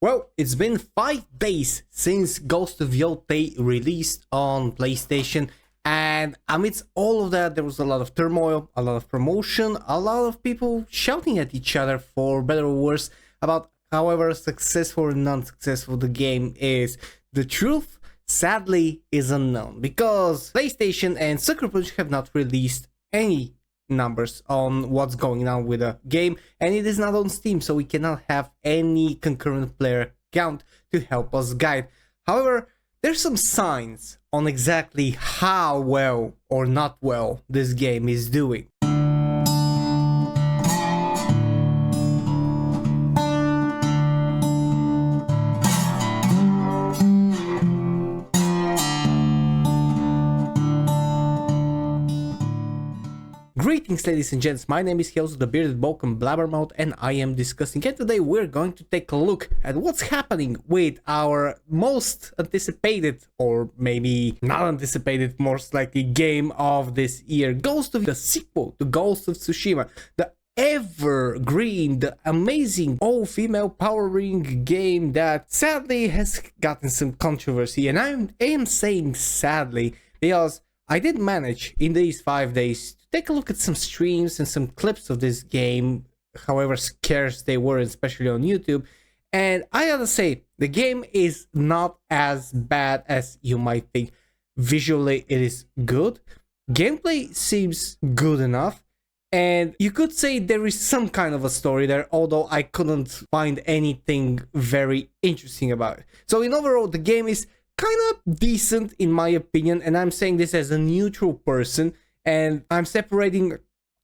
Well, it's been 5 days since Ghost of Yotei released on PlayStation, and amidst all of that, there was a lot of turmoil, a lot of promotion, a lot of people shouting at each other, for better or worse, about however successful or non-successful the game is. The truth, sadly, is unknown, because PlayStation and Sucker Punch have not released any numbers on what's going on with the game, and it is not on Steam, so we cannot have any concurrent player count to help us guide. However, there's some signs on exactly how well or not well this game is doing. Greetings, ladies and gents, my name is Hills, the bearded Balkan blabbermouth, and I am discussing, and today we're going to take a look at what's happening with our most anticipated, or maybe not anticipated, most likely game of this year, the sequel to Ghost of Tsushima, the evergreen, the amazing all-female Power Ring game that sadly has gotten some controversy, and I am saying sadly because I did manage in these 5 days to take a look at some streams and some clips of this game, however scarce they were, especially on YouTube, and I gotta say, the game is not as bad as you might think. Visually, it is good, gameplay seems good enough, and you could say there is some kind of a story there, although I couldn't find anything very interesting about it. So in overall, the game is kind of decent in my opinion, and I'm saying this as a neutral person, and I'm separating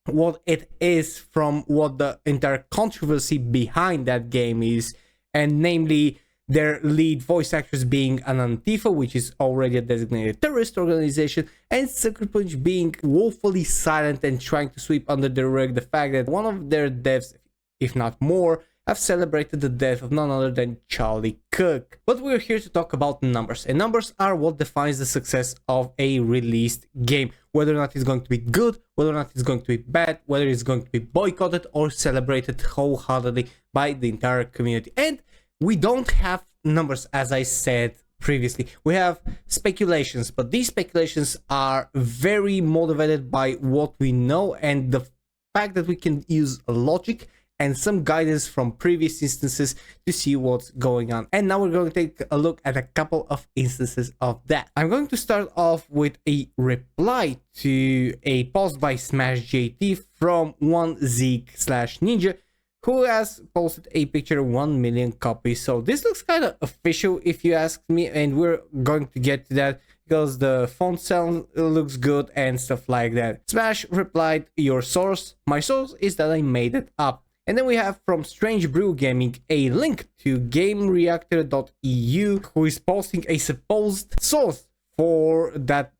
what it is from what the entire controversy behind that game is, and namely their lead voice actors being an Antifa, which is already a designated terrorist organization, and Sucker Punch being woefully silent and trying to sweep under the rug the fact that one of their devs, if not more, have celebrated the death of none other than Charlie Cook. But we're here to talk about numbers, and numbers are what defines the success of a released game. Whether or not it's going to be good, whether or not it's going to be bad, whether it's going to be boycotted or celebrated wholeheartedly by the entire community. And we don't have numbers, as I said previously. We have speculations, but these speculations are very motivated by what we know and the fact that we can use logic and some guidance from previous instances to see what's going on. And now we're going to take a look at a couple of instances of that. I'm going to start off with a reply to a post by SmashJT from one Zeke/Ninja, who has posted a picture 1 million copies. So this looks kind of official if you ask me, and we're going to get to that because the font sound looks good and stuff like that. Smash replied, "Your source? My source is that I made it up." And then we have from Strange Brew Gaming a link to GameReactor.eu, who is posting a supposed source for that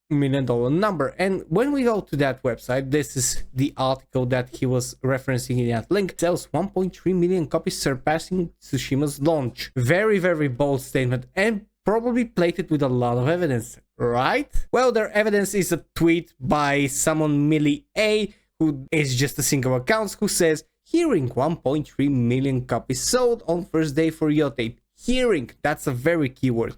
$1 million number. And when we go to that website, this is the article that he was referencing in that link. Sells 1.3 million copies, surpassing Tsushima's launch. Very, very bold statement, and probably plated with a lot of evidence, right? Well, their evidence is a tweet by someone Millie A, who is just a single account, who says, "Hearing 1.3 million copies sold on first day for Yotei." Hearing, that's a very key word.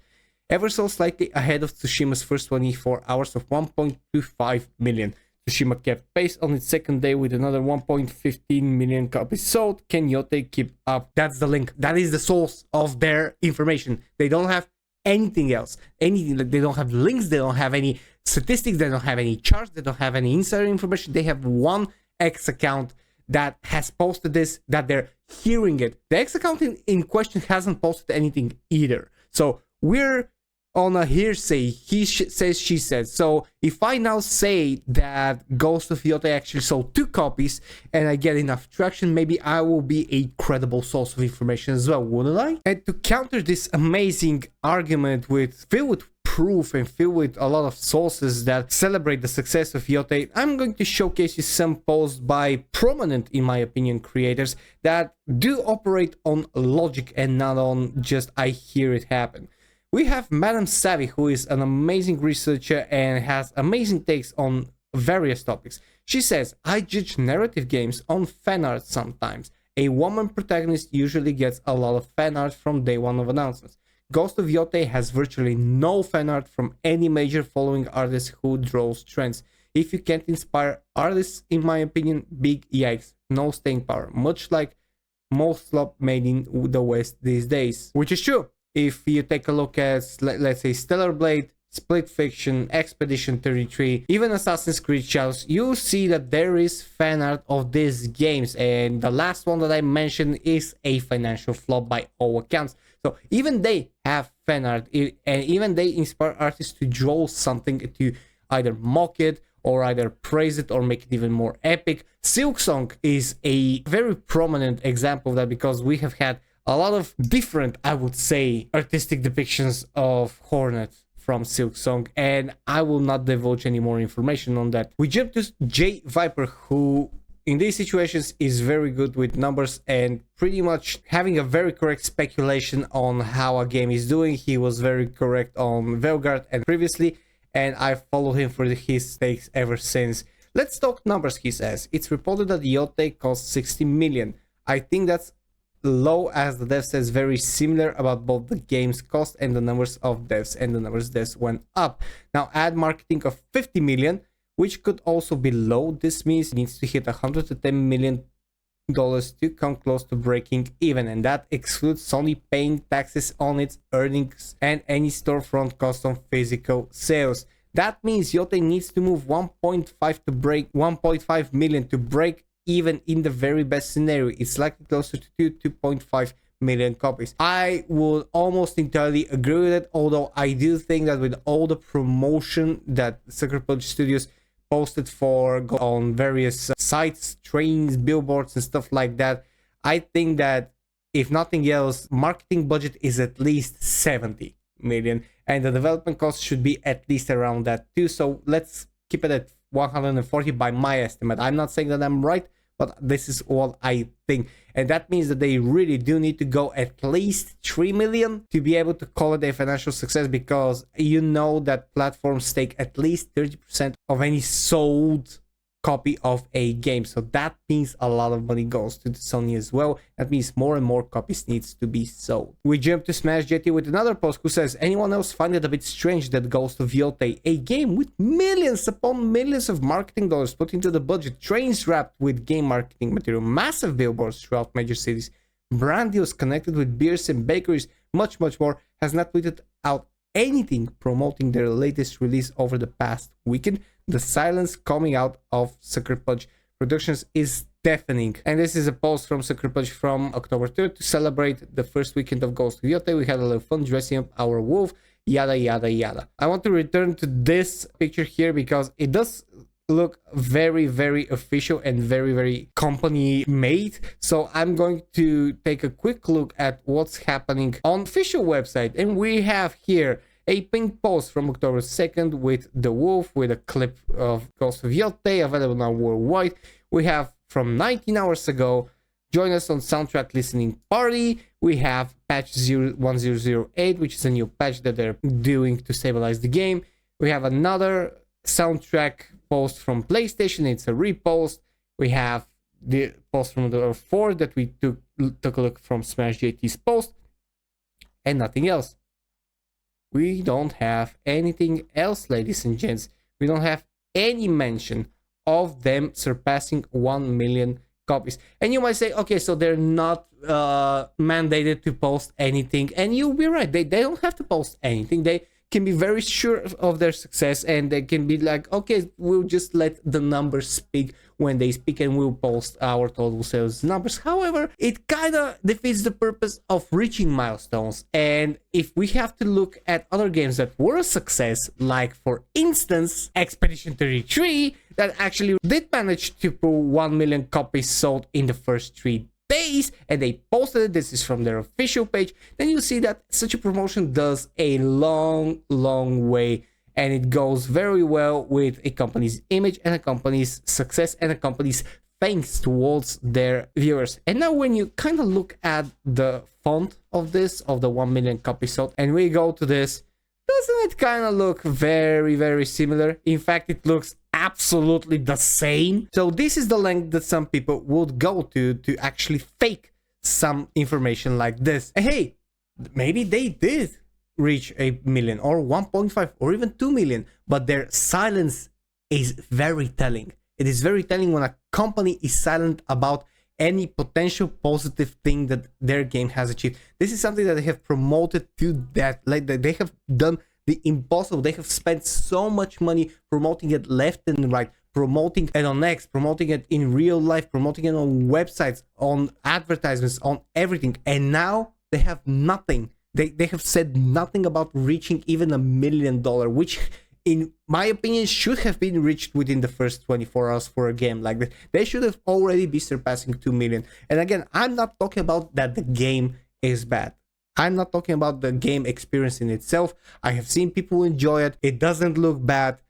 Ever so slightly ahead of Tsushima's first 24 hours of 1.25 million. Tsushima kept pace on its second day with another 1.15 million copies sold. Can Yotei keep up? That's the link. That is the source of their information. They don't have anything else. Anything. They don't have links. They don't have any statistics. They don't have any charts. They don't have any insider information. They have one X account that has posted this, that they're hearing it. The X account in question hasn't posted anything either. So we're on a hearsay, he says, she says. So if I now say that Ghost of Yotei actually sold 2 copies and I get enough traction, maybe I will be a credible source of information as well, wouldn't I? And to counter this amazing argument filled with proof and filled with a lot of sources that celebrate the success of Yotei, I'm going to showcase you some posts by prominent, in my opinion, creators that do operate on logic and not on just I hear it happen. We have Madame Savvy, who is an amazing researcher and has amazing takes on various topics. She says, "I judge narrative games on fan art sometimes, A woman protagonist usually gets a lot of fan art from day one of announcements. Ghost of Yotei has virtually no fan art from any major following artist who draws trends. If you can't inspire artists, in my opinion, big yikes, no staying power, much like most slop made in the West these days. Which is true. If you take a look at, let's say, Stellar Blade, Split Fiction, Expedition 33, even Assassin's Creed Shadows, you see that there is fan art of these games, and the last one that I mentioned is a financial flop by all accounts. So even they have fan art, and even they inspire artists to draw something to either mock it or either praise it or make it even more epic. Silksong is a very prominent example of that, because we have had a lot of different, I would say, artistic depictions of Hornet from Silksong, and I will not divulge any more information on that. We jump to J Viper, who in these situations is very good with numbers and pretty much having a very correct speculation on how a game is doing. He was very correct on Velgard and previously, and I followed him for his takes ever since. Let's talk numbers, he says. It's reported that Yotei cost 60 million. I think that's low, as the dev says very similar about both the game's cost and the numbers of devs, and the numbers devs went up. Now add marketing of 50 million, which could also be low. This means it needs to hit $110 million to come close to breaking even, and that excludes Sony paying taxes on its earnings and any storefront cost on physical sales. That means Yotei needs to move 1.5 million to break even in the very best scenario. It's likely closer to 2.5 million copies. I would almost entirely agree with it, although I do think that with all the promotion that Sucker Punch Studios posted for on various sites, trains, billboards and stuff like that, I think that if nothing else, marketing budget is at least 70 million, and the development cost should be at least around that too. So let's keep it at 140 by my estimate. I'm not saying that I'm right, but this is what I think. And that means that they really do need to go at least 3 million to be able to call it a financial success, because you know that platforms take at least 30% of any sold copy of a game. So that means a lot of money goes to Sony as well. That means more and more copies needs to be sold. We jump to Smash Jetty with another post who says, anyone else find it a bit strange that Ghost of Yotei, a game with millions upon millions of marketing dollars put into the budget, trains wrapped with game marketing material, massive billboards throughout major cities, brand deals connected with beers and bakeries, much more, has not tweeted out anything promoting their latest release over the past weekend? The silence coming out of Sucker Punch Productions is deafening. And this is a post from Sucker Punch from October 3rd to celebrate the first weekend of Ghost of Yotei. We had a little fun dressing up our wolf, yada yada yada. I want to return to this picture here because it does look very official and very company made. So I'm going to take a quick look at what's happening on official website, and we have here a pinned post from October 2nd with the wolf with a clip of Ghost of Yotei available now worldwide. We have from 19 hours ago, join us on soundtrack listening party. We have patch 1008, which is a new patch that they're doing to stabilize the game. We have another soundtrack post from PlayStation. It's a repost. We have the post from the 4 that we took a look from Smash JT's post, and nothing else. We don't have anything else, ladies and gents. We don't have any mention of them surpassing 1 million copies. And you might say, okay, so they're not mandated to post anything. And you'll be right. They don't have to post anything. They can be very sure of their success, and they can be like, okay, we'll just let the numbers speak when they speak, and we'll post our total sales numbers. However, it kind of defeats the purpose of reaching milestones. And if we have to look at other games that were a success, like for instance Expedition 33, that actually did manage to pull 1 million copies sold in the first 3 days, and they posted it, this is from their official page, then you see that such a promotion does a long way, and it goes very well with a company's image and a company's success and a company's thanks towards their viewers. And now when you kind of look at the font of this, of the 1 million copies sold, and we go to this, doesn't it kind of look very similar? In fact, it looks absolutely the same. So this is the length that some people would go to actually fake some information like this. And hey, maybe they did reach 1 million or 1.5 or even 2 million, but their silence is very telling. It is very telling when a company is silent about any potential positive thing that their game has achieved. This is something that they have promoted to that, like they have done the impossible. They have spent so much money promoting it left and right, promoting it on X, promoting it in real life, promoting it on websites, on advertisements, on everything. And now they have nothing. They have said nothing about reaching even $1 million, which in my opinion should have been reached within the first 24 hours for a game like that. They should have already be surpassing 2 million. And again, I'm not talking about that the game is bad. I'm not talking about the game experience in itself. I have seen people enjoy it. It doesn't look bad,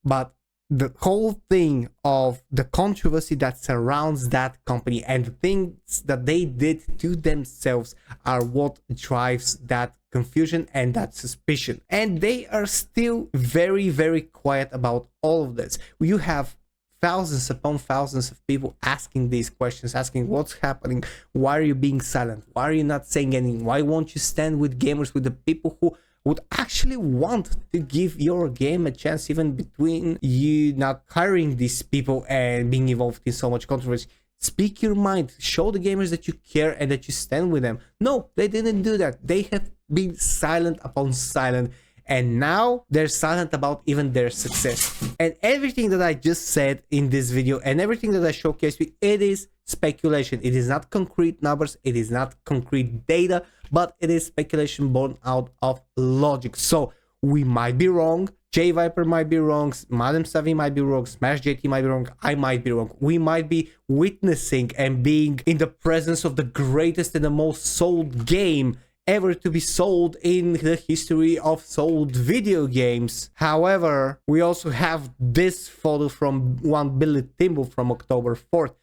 but the whole thing of the controversy that surrounds that company and the things that they did to themselves are what drives that confusion and that suspicion. And they are still very, very quiet about all of this. You have thousands upon thousands of people asking these questions, asking what's happening, why are you being silent, why are you not saying anything, why won't you stand with gamers, with the people who would actually want to give your game a chance, even between you not hiring these people and being involved in so much controversy. Speak your mind, show the gamers that you care and that you stand with them. No, they didn't do that. They have been silent upon silent, and now they're silent about even their success. And everything that I just said in this video and everything that I showcased you, it is speculation. It is not concrete numbers, it is not concrete data, but it is speculation born out of logic. So we might be wrong, J Viper might be wrong, Madam Savvy might be wrong, Smash JT might be wrong, I might be wrong. We might be witnessing and being in the presence of the greatest and the most sold game ever to be sold in the history of sold video games. However, we also have this photo from one Billy Timble from October 4th.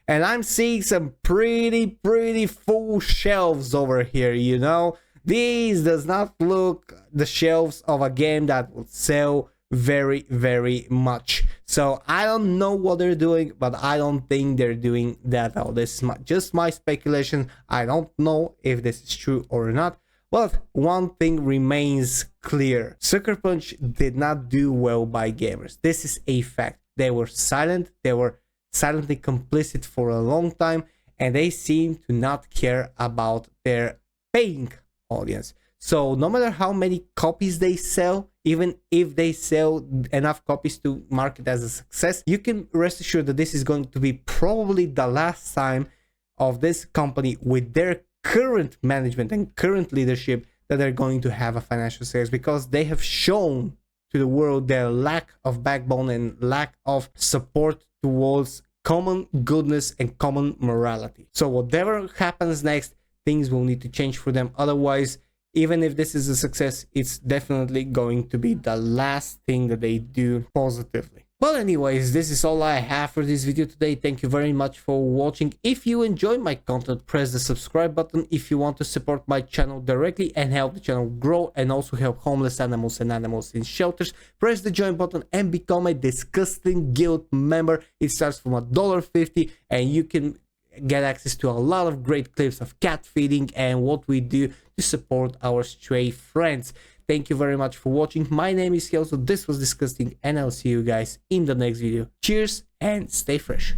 And I'm seeing some pretty full shelves over here, you know. These does not look the shelves of a game that will sell very much. So I don't know what they're doing, but I don't think they're doing that at all. This is just my speculation. I don't know if this is true or not. But one thing remains clear. Sucker Punch did not do well by gamers. This is a fact. They were silent. They were silently complicit for a long time, and they seem to not care about their paying audience. So no matter how many copies they sell, even if they sell enough copies to mark it as a success, you can rest assured that this is going to be probably the last time of this company with their current management and current leadership that they're going to have a financial success, because they have shown to the world their lack of backbone and lack of support towards common goodness and common morality. So whatever happens next, things will need to change for them. Otherwise, even if this is a success, it's definitely going to be the last thing that they do positively. Well, anyways, this is all I have for this video today. Thank you very much for watching. If you enjoy my content, press the subscribe button. If you want to support my channel directly and help the channel grow and also help homeless animals and animals in shelters, press the join button and become a DiscussThing Guild member. It starts from $1.50 and you can get access to a lot of great clips of cat feeding and what we do to support our stray friends. Thank you very much for watching. My name is Kelso. This was DiscussThing, and I'll see you guys in the next video. Cheers and stay fresh.